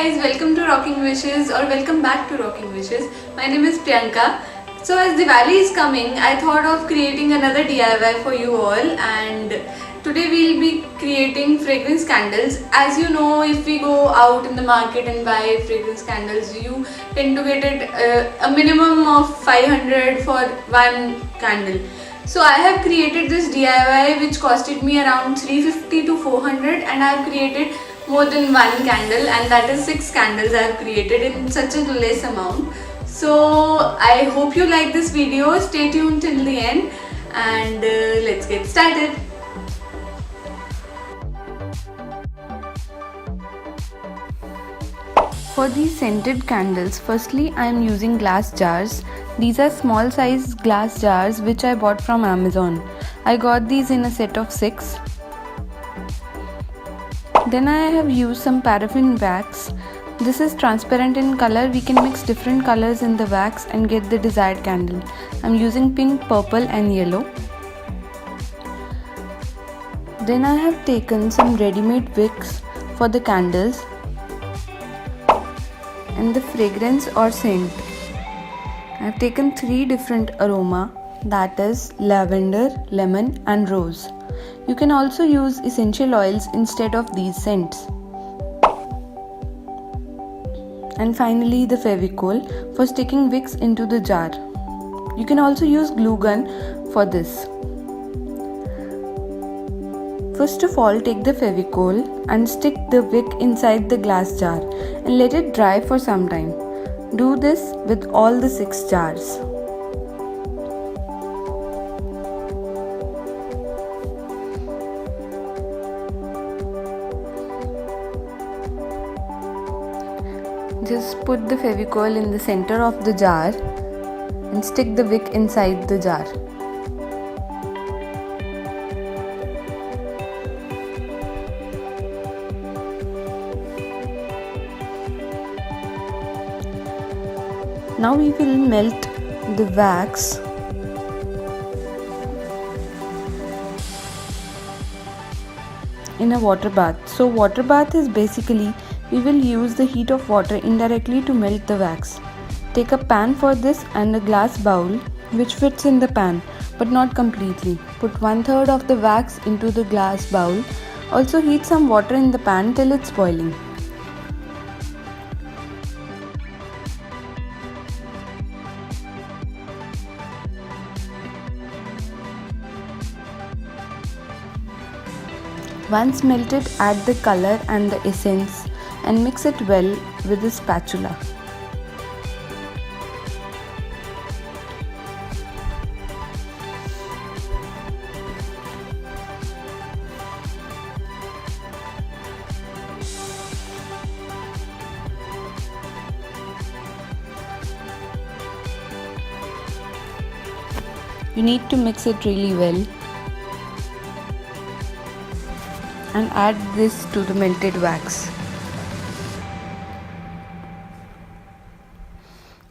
guys, welcome to Rocking Wishes or welcome back to Rocking Wishes. My name is Priyanka. So as Diwali is coming, I thought of creating another DIY for you all, and today we'll be creating fragrance candles. As you know, if we go out in the market and buy fragrance candles, you tend to get it a minimum of 500 for one candle. So I have created this DIY which costed me around 350 to 400, and I have created more than one candle, and that is 6 candles I have created in such a less amount. So I hope you like this video. Stay tuned till the end, and let's get started. For these scented candles, firstly I am using glass jars. These are small size glass jars which I bought from Amazon. I got these in a set of 6. Then I have used some paraffin wax. This is transparent in color. We can mix different colors in the wax and get the desired candle. I am using pink, purple and yellow. Then I have taken some ready-made wicks for the candles and the fragrance or scent. I have taken 3 different aroma, that is lavender, lemon and rose. You can also use essential oils instead of these scents. And finally the Fevicol for sticking wicks into the jar. You can also use glue gun for this. First of all, take the Fevicol and stick the wick inside the glass jar and let it dry for some time. Do this with all the 6 jars. Just put the Fevicol in the center of the jar and stick the wick inside the jar. Now we will melt the wax in a water bath. So water bath is basically we will use the heat of water indirectly to melt the wax. Take a pan for this and a glass bowl which fits in the pan but not completely. Put 1/3 of the wax into the glass bowl. Also heat some water in the pan till it's boiling. Once melted, add the color and the essence and mix it well with a spatula. You need to mix it really well and add this to the melted wax.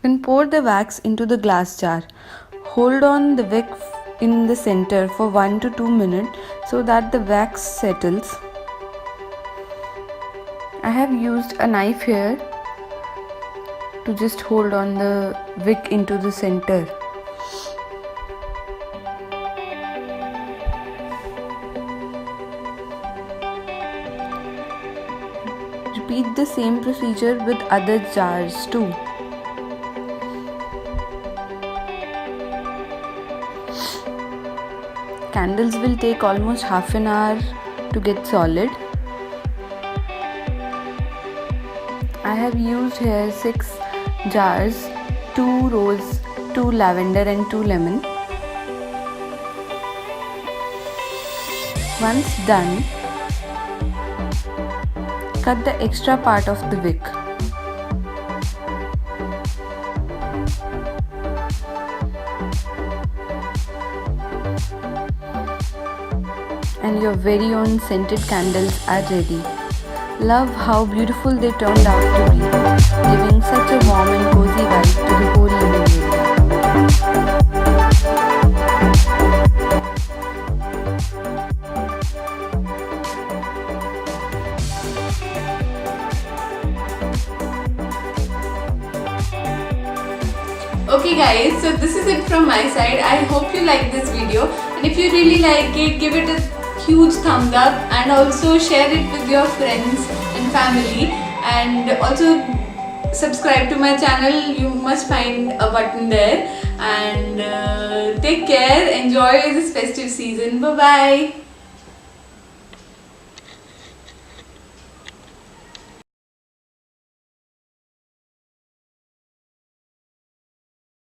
Then pour the wax into the glass jar. Hold on the wick in the center for 1 to 2 minutes so that the wax settles. I have used a knife here to just hold on the wick into the center. Repeat the same procedure with other jars too. Candles will take almost half an hour to get solid. I have used here 6 jars, 2 rose, 2 lavender and 2 lemon. Once done, cut the extra part of the wick. And your very own scented candles are ready. Love how beautiful they turned out to be, giving such a warm and cozy vibe to the whole living area. Okay guys, so this is it from my side. I hope you like this video, and if you really like it, give it a huge thumbs up and also share it with your friends and family, and also subscribe to my channel. You must find a button there, and take care. Enjoy this festive season. Bye bye.